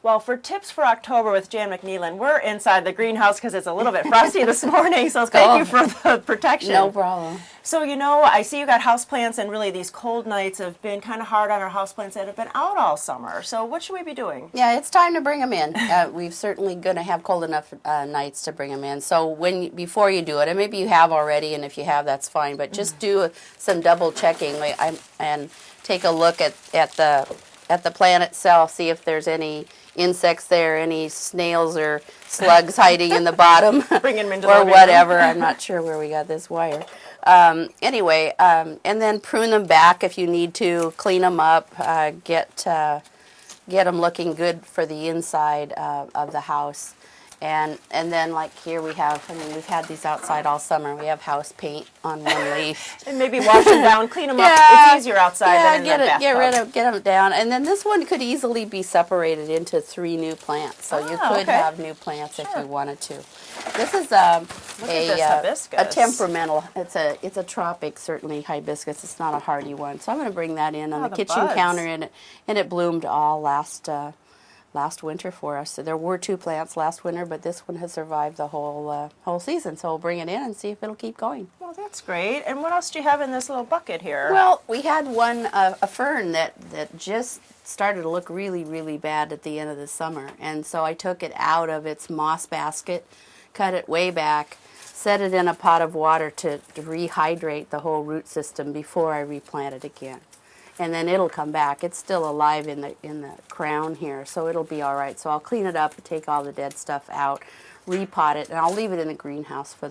Well, for tips for October with Jan McNeilon, we're inside the greenhouse because it's a little bit frosty this morning, so thank you for the protection. No problem. So, you know, I see you got houseplants, and really these cold nights have been kind of hard on our houseplants that have been out all summer. So what should we be doing? Yeah, it's time to bring them in. We're certainly going to have cold enough nights to bring them in. So before you do it, and maybe you have already, and if you have, that's fine, but just do some double checking and take a look at the plant itself, see if there's any insects there, any snails or slugs hiding in the bottom, Bring them into or the whatever. I'm not sure where we got this wire. Anyway, and then prune them back if you need to. Clean them up. Get them looking good for the inside of the house. And then, like here, we've had these outside all summer. We have house paint on one leaf. And maybe wash them down, clean them up. It's easier outside than in the bathtub. Get them down. And then this one could easily be separated into 3 new plants. So you could have new plants if you wanted to. This is a temperamental. It's a tropic, certainly, hibiscus. It's not a hardy one. So I'm going to bring that in on the kitchen counter, and it bloomed all last winter for us. So there were 2 plants last winter, but this one has survived the whole season. So we'll bring it in and see if it'll keep going. Well, that's great. And what else do you have in this little bucket here? Well, we had a fern that just started to look really, really bad at the end of the summer. And so I took it out of its moss basket, cut it way back, set it in a pot of water to rehydrate the whole root system before I replant it again. And then it'll come back. It's still alive in the crown here, so it'll be all right. So I'll clean it up and take all the dead stuff out, repot it, and I'll leave it in the greenhouse for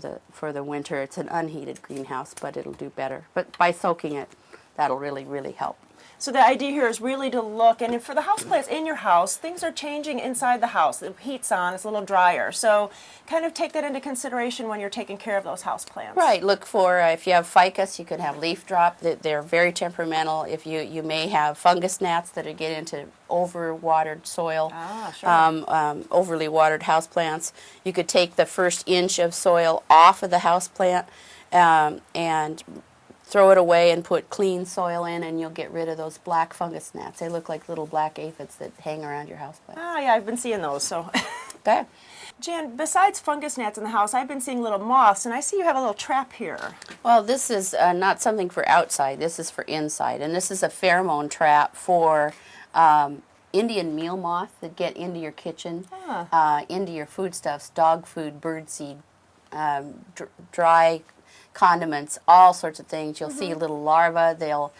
the winter. It's an unheated greenhouse, but it'll do better. But by soaking it, that'll really, really help. So the idea here is really to look, and for the houseplants in your house, things are changing inside the house. The heat's on, it's a little drier. So kind of take that into consideration when you're taking care of those houseplants. Right. Look for, if you have ficus, you could have leaf drop. They're very temperamental. If you may have fungus gnats that get into overwatered soil, overly watered houseplants. You could take the first inch of soil off of the houseplant and throw it away and put clean soil in, and you'll get rid of those black fungus gnats. They look like little black aphids that hang around your houseplant. Ah, yeah, I've been seeing those. So, okay. Jan, besides fungus gnats in the house, I've been seeing little moths, and I see you have a little trap here. Well, this is not something for outside. This is for inside, and this is a pheromone trap for Indian meal moth that get into your kitchen, into your foodstuffs, dog food, birdseed, dry condiments, all sorts of things. You'll see little larvae. They'll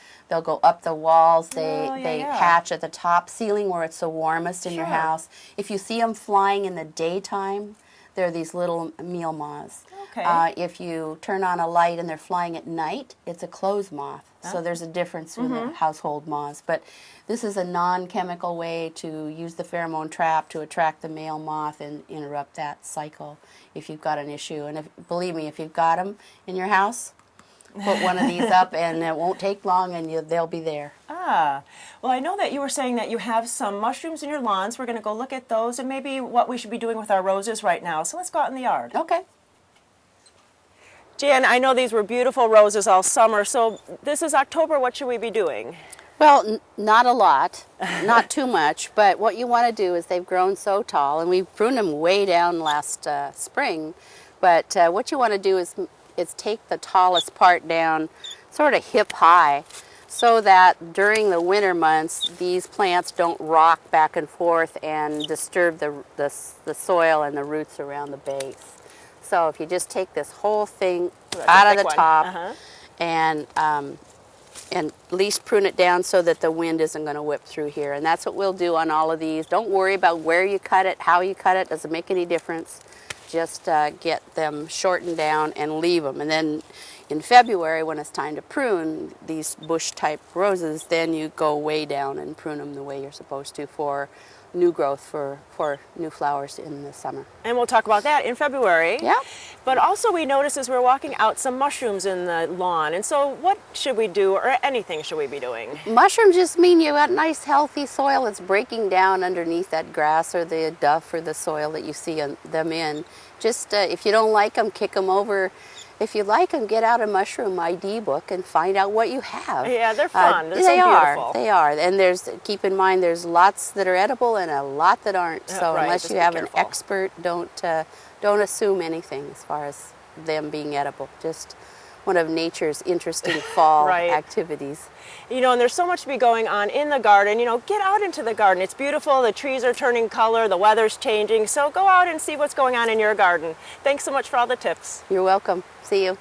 go up the walls. They hatch at the top ceiling where it's the warmest in your house. If you see them flying in the daytime, they're these little meal moths. Okay. If you turn on a light and they're flying at night, it's a clothes moth. So there's a difference in the household moths. But this is a non-chemical way to use the pheromone trap to attract the male moth and interrupt that cycle if you've got an issue. And believe me, if you've got them in your house, put one of these up and it won't take long and they'll be there. Ah, well, I know that you were saying that you have some mushrooms in your lawns. We're going to go look at those and maybe what we should be doing with our roses right now. So let's go out in the yard. Okay. Jan, I know these were beautiful roses all summer, so this is October. What should we be doing? Well, not a lot, not too much, but what you want to do is they've grown so tall, and we pruned them way down last spring, but what you want to do is take the tallest part down sort of hip high so that during the winter months these plants don't rock back and forth and disturb the soil and the roots around the base. So if you just take this whole thing out of the top and at least prune it down so that the wind isn't going to whip through here. And that's what we'll do on all of these. Don't worry about where you cut it, how you cut it, doesn't make any difference. Just get them shortened down and leave them. And then in February, when it's time to prune these bush-type roses, then you go way down and prune them the way you're supposed to for new growth, for new flowers in the summer. And we'll talk about that in February. Yeah. But also we noticed as we're walking out some mushrooms in the lawn. And so what should we do, or anything should we be doing? Mushrooms just mean you got nice healthy soil that's breaking down underneath that grass or the duff or the soil that you see them in. Just if you don't like them, kick them over if you like them, get out a mushroom ID book and find out what you have. Yeah, they're fun. They're so they beautiful. are. They are. And keep in mind, there's lots that are edible and a lot that aren't. So right, unless just you be have careful. an expert, don't assume anything as far as them being edible. Just one of nature's interesting fall Right. activities. You know, and there's so much to be going on in the garden. You know, get out into the garden. It's beautiful. The trees are turning color. The weather's changing. So go out and see what's going on in your garden. Thanks so much for all the tips. You're welcome. See you.